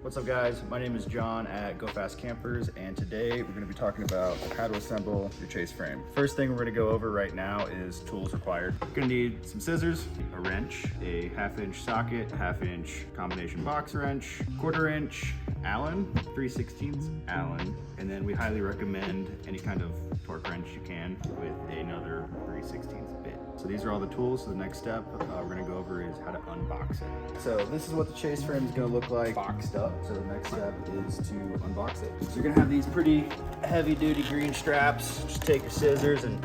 What's up guys, my name is John at Go Fast Campers, and today we're going to be talking about how to assemble your chase frame. First thing we're going to go over right now is tools required. You're going to need some scissors, a wrench, a 1/2 inch socket, 1/2 inch combination box wrench, 1/4 inch Allen, 3/16 Allen, and then we highly recommend any kind of torque wrench you can with another 3/16 bit. So these are all the tools. So the next step we're going to go over is how to unbox it. So this is what the chase frame is going to look like boxed up. So the next step is to unbox it. So you're going to have these pretty heavy duty green straps. Just take your scissors and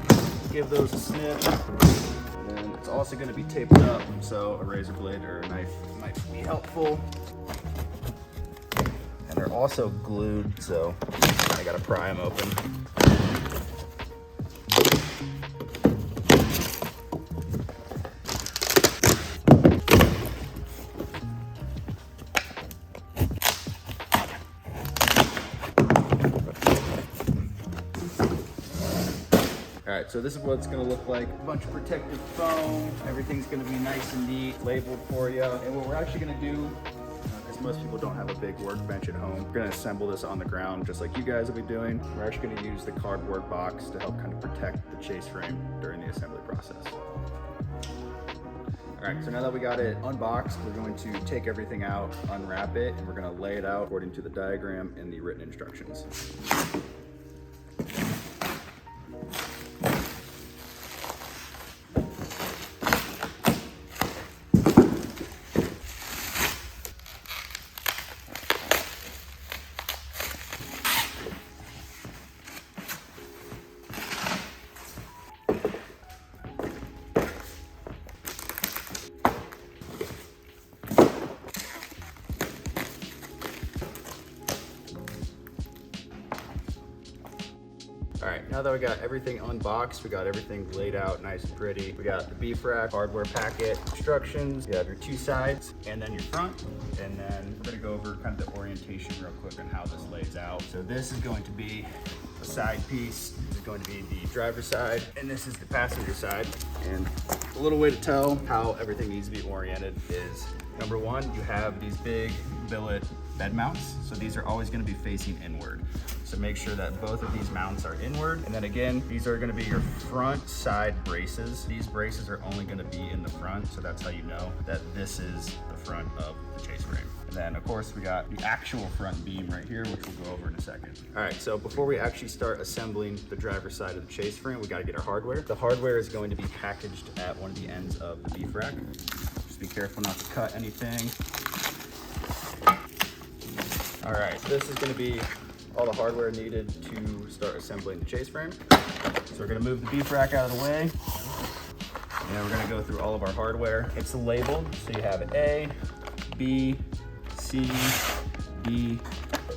give those a snip. And it's also going to be taped up, so a razor blade or a knife might be helpful. And they're also glued, so I got to pry them open. All right, so this is what it's gonna look like. A bunch of protective foam. Everything's gonna be nice and neat, labeled for you. And what we're actually gonna do, because most people don't have a big workbench at home, we're gonna assemble this on the ground just like you guys will be doing. We're actually gonna use the cardboard box to help kind of protect the chase frame during the assembly process. All right, so now that we got it unboxed, we're going to take everything out, unwrap it, and we're gonna lay it out according to the diagram and the written instructions. All right, now that we got everything unboxed, we got everything laid out nice and pretty. We got the beef rack, hardware packet, instructions, you have your two sides, and then your front. And then we're gonna go over kind of the orientation real quick on how this lays out. So this is going to be a side piece. This is going to be the driver's side, and this is the passenger side. And a little way to tell how everything needs to be oriented is, number one, you have these big billet bed mounts. So these are always gonna be facing inward. So make sure that both of these mounts are inward. And then again, these are gonna be your front side braces. These braces are only gonna be in the front, so that's how you know that this is the front of the chase frame. And then of course we got the actual front beam right here, which we'll go over in a second. All right, so before we actually start assembling the driver's side of the chase frame, we gotta get our hardware. The hardware is going to be packaged at one of the ends of the beef rack. Just be careful not to cut anything. All right, this is gonna be all the hardware needed to start assembling the chase frame. So we're gonna move the beef rack out of the way. And we're gonna go through all of our hardware. It's labeled, so you have A, B, C, D,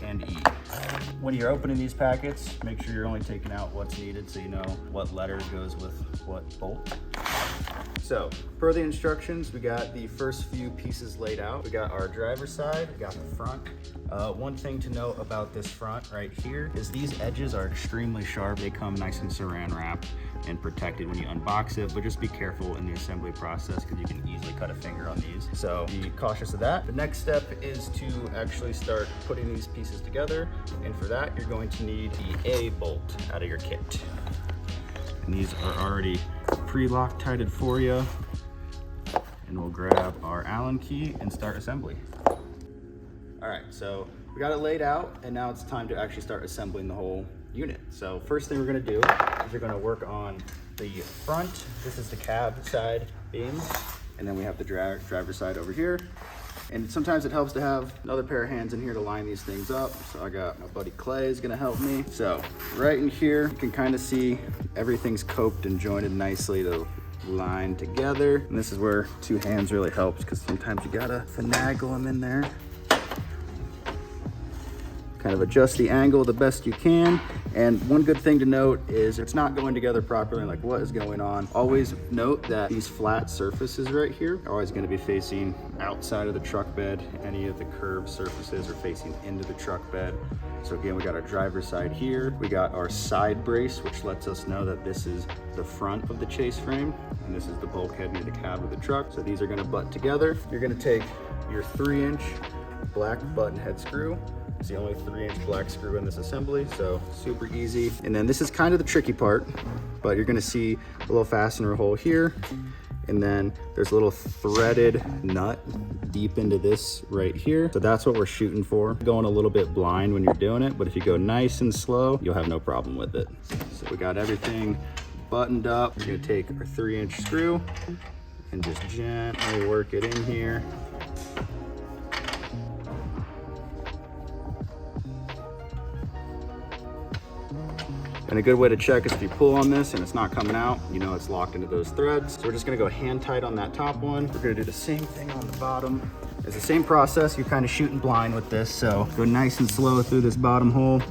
and E. When you're opening these packets, make sure you're only taking out what's needed so you know what letter goes with what bolt. So, per the instructions, we got the first few pieces laid out. We got our driver's side, we got the front. One thing to note about this front right here is these edges are extremely sharp. They come nice and saran wrapped and protected when you unbox it, but just be careful in the assembly process because you can easily cut a finger on these. So be cautious of that. The next step is to actually start putting these pieces together. And for that, you're going to need the A bolt out of your kit. And these are already pre-Loctited for you. And we'll grab our Allen key and start assembly. All right, so we got it laid out, and now it's time to actually start assembling the whole unit. So first thing we're gonna do is we're gonna work on the front. This is the cab side beams, and then we have the driver's side over here. And sometimes it helps to have another pair of hands in here to line these things up. So I got my buddy Clay is gonna help me. So right in here, you can kind of see everything's coped and jointed nicely to line together. And this is where two hands really helps, because sometimes you gotta finagle them in there. Kind of adjust the angle the best you can. And one good thing to note is it's not going together properly, like what is going on. Always note that these flat surfaces right here are always gonna be facing outside of the truck bed. Any of the curved surfaces are facing into the truck bed. So again, we got our driver's side here. We got our side brace, which lets us know that this is the front of the chase frame, and this is the bulkhead near the cab of the truck. So these are gonna butt together. You're gonna take your 3-inch black button head screw. It's the only 3-inch black screw in this assembly, so super easy. And then this is kind of the tricky part, but you're gonna see a little fastener hole here. And then there's a little threaded nut deep into this right here. So that's what we're shooting for. Going a little bit blind when you're doing it, but if you go nice and slow, you'll have no problem with it. So we got everything buttoned up. We're gonna take our 3-inch screw and just gently work it in here. And a good way to check is if you pull on this and it's not coming out, you know it's locked into those threads. So we're just gonna go hand tight on that top one. We're gonna do the same thing on the bottom. It's the same process, you're kind of shooting blind with this, so go nice and slow through this bottom hole.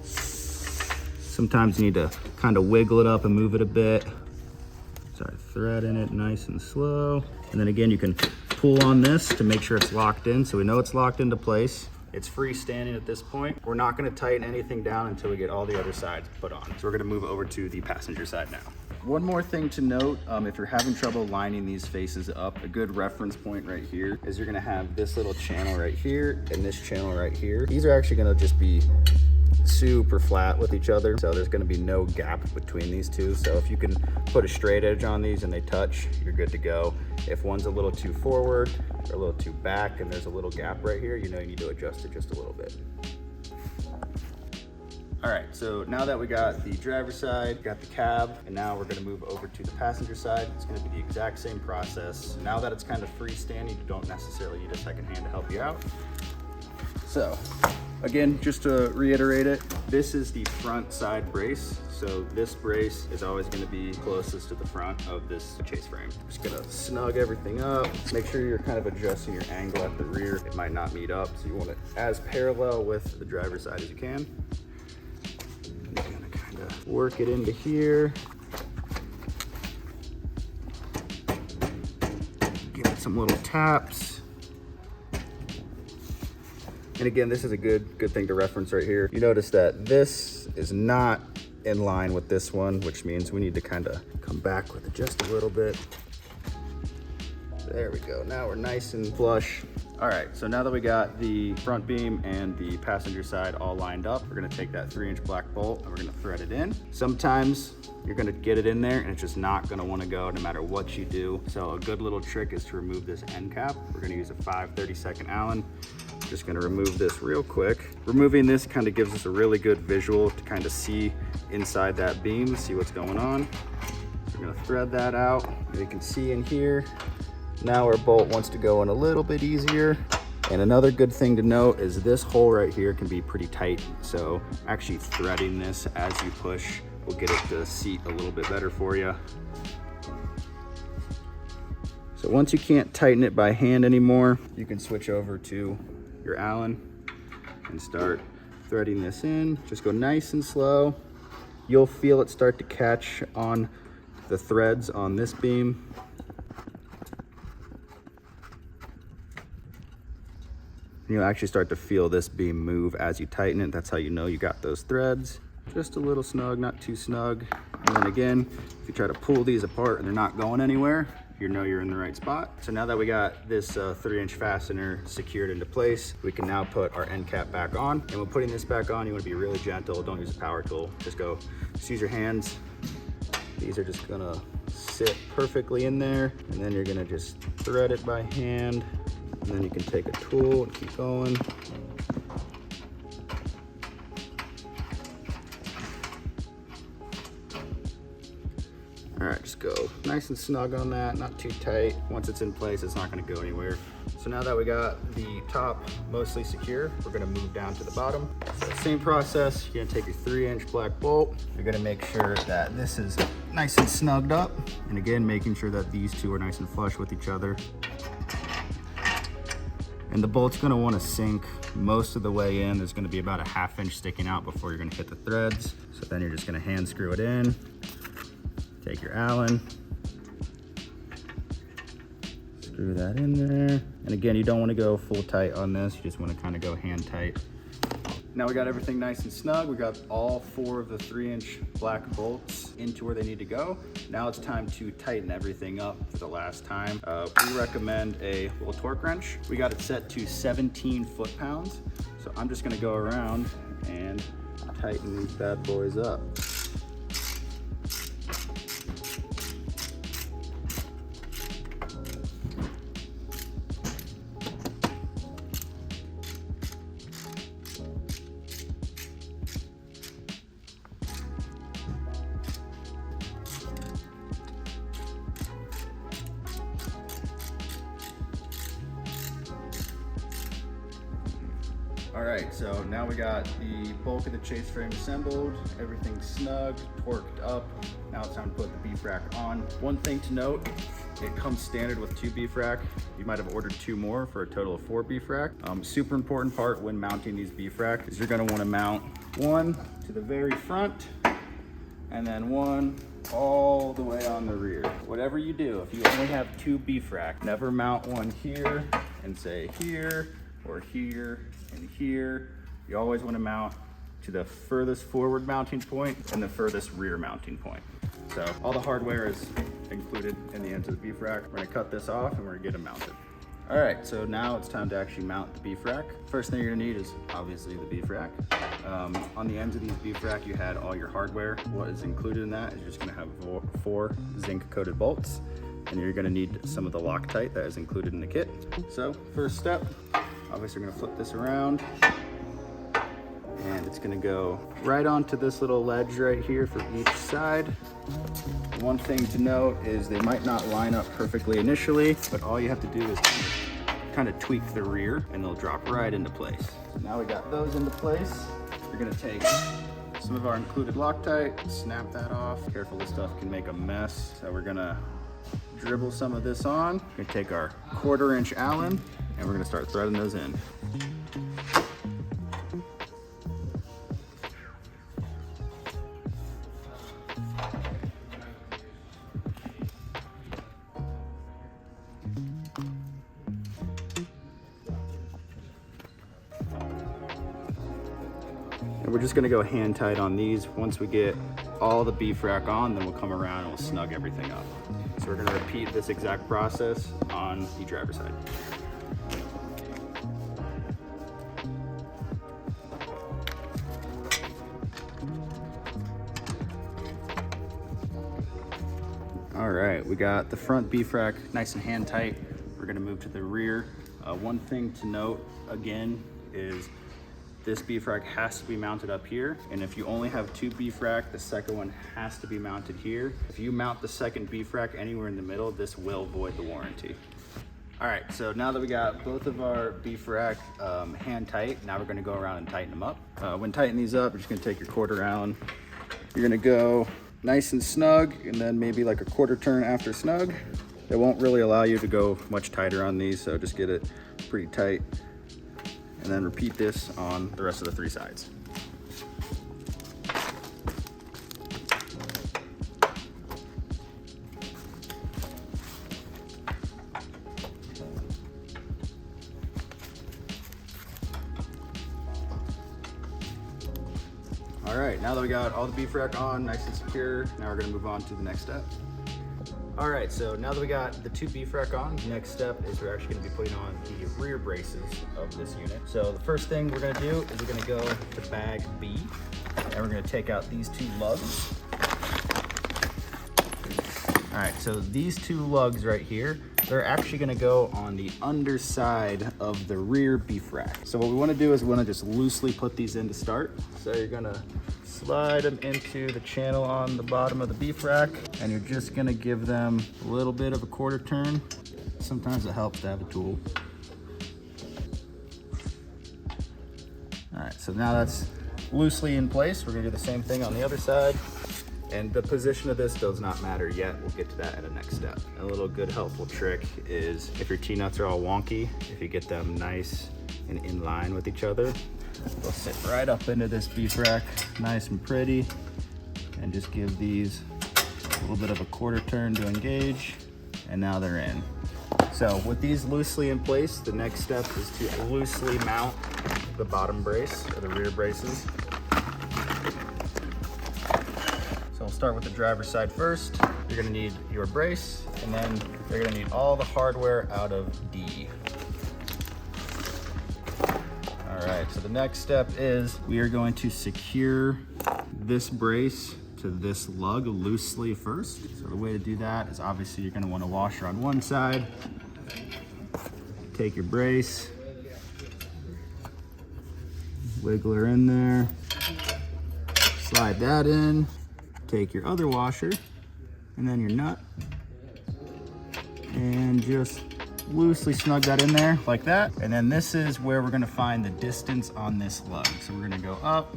Sometimes you need to kind of wiggle it up and move it a bit. Start threading it nice and slow. And then again, you can pull on this to make sure it's locked in, so we know it's locked into place. It's freestanding at this point. We're not gonna tighten anything down until we get all the other sides put on. So we're gonna move over to the passenger side now. One more thing to note, if you're having trouble lining these faces up, a good reference point right here is you're gonna have this little channel right here and this channel right here. These are actually gonna just be super flat with each other, so there's going to be no gap between these two. So if you can put a straight edge on these and they touch, you're good to go. If one's a little too forward or a little too back and there's a little gap right here, you know you need to adjust it just a little bit. All right, so now that we got the driver's side, got the cab, and now we're gonna move over to the passenger side. It's gonna be the exact same process. Now that it's kind of freestanding, you don't necessarily need a second hand to help you out. So again, just to reiterate it, this is the front side brace. So this brace is always gonna be closest to the front of this chase frame. Just gonna snug everything up. Make sure you're kind of adjusting your angle at the rear. It might not meet up, so you want it as parallel with the driver's side as you can. And you're gonna kind of work it into here. Give it some little taps. And again, this is a good thing to reference right here. You notice that this is not in line with this one, which means we need to kind of come back with it just a little bit. There we go. Now we're nice and flush. All right, so now that we got the front beam and the passenger side all lined up, we're gonna take that 3-inch black bolt and we're gonna thread it in. Sometimes you're gonna get it in there and it's just not gonna wanna go no matter what you do. So a good little trick is to remove this end cap. We're gonna use a 5/32 Allen. Just gonna remove this real quick. Removing this kind of gives us a really good visual to kind of see inside that beam, see what's going on. So we're gonna thread that out. You can see in here, now our bolt wants to go in a little bit easier. And another good thing to note is this hole right here can be pretty tight. So actually threading this as you push will get it to seat a little bit better for you. So once you can't tighten it by hand anymore, you can switch over to your Allen and start threading this in. Just go nice and slow. You'll feel it start to catch on the threads on this beam. You'll actually start to feel this beam move as you tighten it. That's how you know you got those threads. Just a little snug, not too snug. And then again, if you try to pull these apart and they're not going anywhere, you know you're in the right spot. So now that we got this 3-inch fastener secured into place, we can now put our end cap back on. And when putting this back on, you wanna be really gentle. Don't use a power tool. Just use your hands. These are just gonna sit perfectly in there. And then you're gonna just thread it by hand. And then you can take a tool and keep going. All right, just go nice and snug on that, not too tight. Once it's in place, it's not gonna go anywhere. So now that we got the top mostly secure, we're gonna move down to the bottom. So same process, you're gonna take your 3-inch black bolt. You're gonna make sure that this is nice and snugged up. And again, making sure that these two are nice and flush with each other. And the bolt's gonna wanna sink most of the way in. There's gonna be about a 1/2 inch sticking out before you're gonna hit the threads. So then you're just gonna hand screw it in. Take your Allen, screw that in there. And again, you don't wanna go full tight on this. You just wanna kinda go hand tight. Now we got everything nice and snug. We got all 4 of the 3-inch black bolts into where they need to go. Now it's time to tighten everything up for the last time. We recommend a little torque wrench. We got it set to 17 foot-pounds. So I'm just gonna go around and tighten these bad boys up. All right, so now we got the bulk of the chase frame assembled, everything's snug, torqued up. Now it's time to put the beef rack on. One thing to note, it comes standard with 2 beef rack. You might have ordered 2 more for a total of 4 beef rack. Super important part when mounting these beef rack is you're gonna wanna mount one to the very front and then one all the way on the rear. Whatever you do, if you only have 2 beef rack, never mount one here and say here, or here and here. You always want to mount to the furthest forward mounting point and the furthest rear mounting point. So all the hardware is included in the ends of the beef rack. We're gonna cut this off and we're gonna get them mounted. All right, so now it's time to actually mount the beef rack. First thing you're gonna need is obviously the beef rack. On the ends of these beef rack, you had all your hardware. What is included in that is you're just gonna have 4 zinc coated bolts, and you're gonna need some of the Loctite that is included in the kit. So first step, obviously we're gonna flip this around and it's gonna go right onto this little ledge right here for each side. One thing to note is they might not line up perfectly initially, but all you have to do is kind of tweak the rear and they'll drop right into place. So now we got those into place. We're gonna take some of our included Loctite, snap that off. Careful, this stuff can make a mess. So we're gonna dribble some of this on. We're gonna take our 1/4 inch Allen and we're gonna start threading those in. And we're just gonna go hand tight on these. Once we get all the beef rack on, then we'll come around and we'll snug everything up. So we're gonna repeat this exact process on the driver's side. All right, we got the front beef rack nice and hand tight. We're gonna move to the rear. One thing to note again is this beef rack has to be mounted up here. And if you only have 2 beef rack, the second one has to be mounted here. If you mount the second beef rack anywhere in the middle, this will void the warranty. All right, so now that we got both of our beef rack hand tight, now we're gonna go around and tighten them up. When tightening these up, you're just gonna take your 1/4 Allen. You're gonna go nice and snug, and then maybe like a 1/4 turn after snug. It won't really allow you to go much tighter on these, so just get it pretty tight. And then repeat this on the rest of the 3 sides. All right, now that we got all the beef rack on, nice and secure, now we're gonna move on to the next step. All right, so now that we got the 2 beef rack on, the next step is we're actually gonna be putting on the rear braces of this unit. So the first thing we're gonna do is we're gonna go to bag B, and we're gonna take out these 2 lugs. All right, so these 2 lugs right here, they're actually gonna go on the underside of the rear beef rack. So what we wanna do is we wanna just loosely put these in to start. So you're gonna slide them into the channel on the bottom of the beef rack, and you're just gonna give them a little bit of a 1/4 turn. Sometimes it helps to have a tool. All right, so now that's loosely in place. We're gonna do the same thing on the other side. And the position of this does not matter yet. We'll get to that in the next step. A little good helpful trick is if your T-nuts are all wonky, if you get them nice and in line with each other, they'll sit right up into this beef rack, nice and pretty, and just give these a little bit of a 1/4 turn to engage, and now they're in. So with these loosely in place, the next step is to loosely mount the bottom brace or the rear braces. So I'll start with the driver's side first. You're gonna need your brace, and then you're gonna need all the hardware out of D. All right, so the next step is we are going to secure this brace to this lug loosely first. So the way to do that is obviously you're gonna want a washer on one side. Take your brace, wiggle her in there, slide that in, take your other washer, and then your nut, and just loosely snug that in there like that. And then this is where we're gonna find the distance on this lug. So we're gonna go up,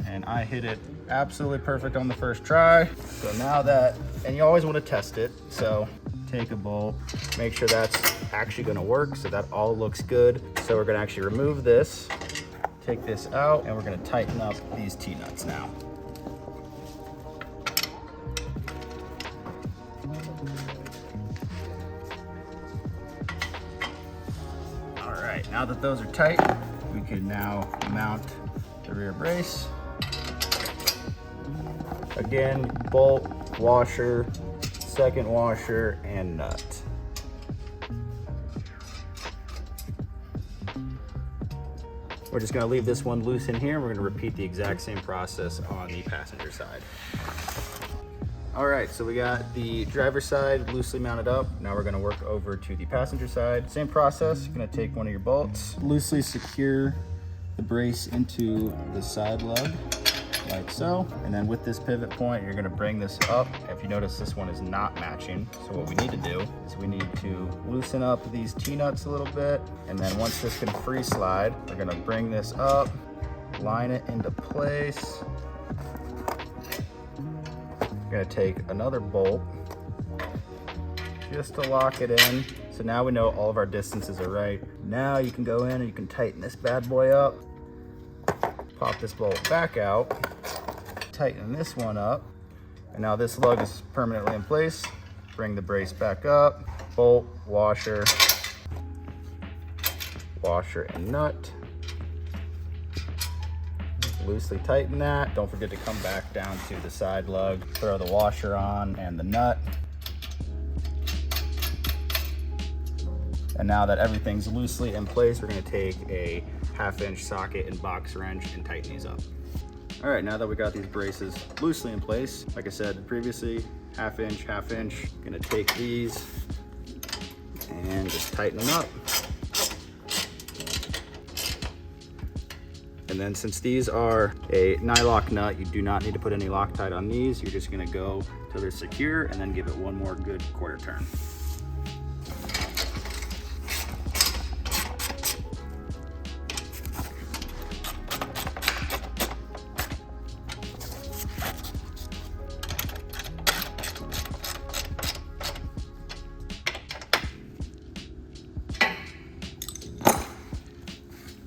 and I hit it absolutely perfect on the first try. So now that, and you always wanna test it, so take a bolt, make sure that's actually gonna work, so that all looks good. So we're gonna actually remove this, take this out, and we're gonna tighten up these T-nuts now. All right, now that those are tight, we can now mount the rear brace. Again, bolt, washer, second washer, and nut. We're just gonna leave this one loose in here. We're gonna repeat the exact same process on the passenger side. All right, so we got the driver's side loosely mounted up. Now we're gonna work over to the passenger side. Same process, you're gonna take one of your bolts, loosely secure the brace into the side lug, like so. And then with this pivot point, you're gonna bring this up. If you notice, this one is not matching. So what we need to do is we need to loosen up these T-nuts a little bit. And then once this can free slide, we're gonna bring this up, line it into place. We're gonna take another bolt just to lock it in. So now we know all of our distances are right. Now you can go in and you can tighten this bad boy up. Pop this bolt back out, tighten this one up, and now this lug is permanently in place. Bring the brace back up, bolt, washer, washer and nut. Loosely tighten that. Don't forget to come back down to the side lug, throw the washer on and the nut. And now that everything's loosely in place, we're gonna take a 1/2-inch socket and box wrench and tighten these up. All right, now that we got these braces loosely in place, like I said previously, 1/2 inch, gonna take these and just tighten them up. And then since these are a nylock nut, you do not need to put any Loctite on these. You're just gonna go till they're secure and then give it one more good quarter turn.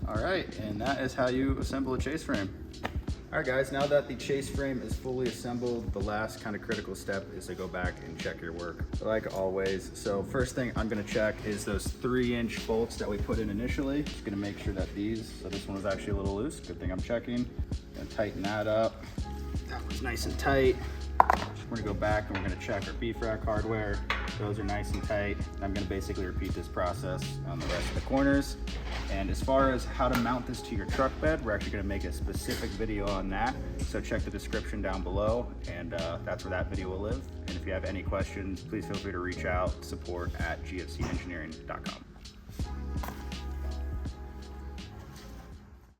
All right, and that is how you assemble a chase frame. All right guys, now that the chase frame is fully assembled, the last kind of critical step is to go back and check your work, like always. So first thing I'm gonna check is those 3-inch bolts that we put in initially. Just gonna make sure that so this one was actually a little loose. Good thing I'm checking. Gonna tighten that up. That one's nice and tight. We're gonna go back and we're gonna check our B-frac hardware. Those are nice and tight. I'm gonna basically repeat this process on the rest of the corners. And as far as how to mount this to your truck bed, we're actually gonna make a specific video on that. So check the description down below, and that's where that video will live. And if you have any questions, please feel free to reach out, support@gfcengineering.com.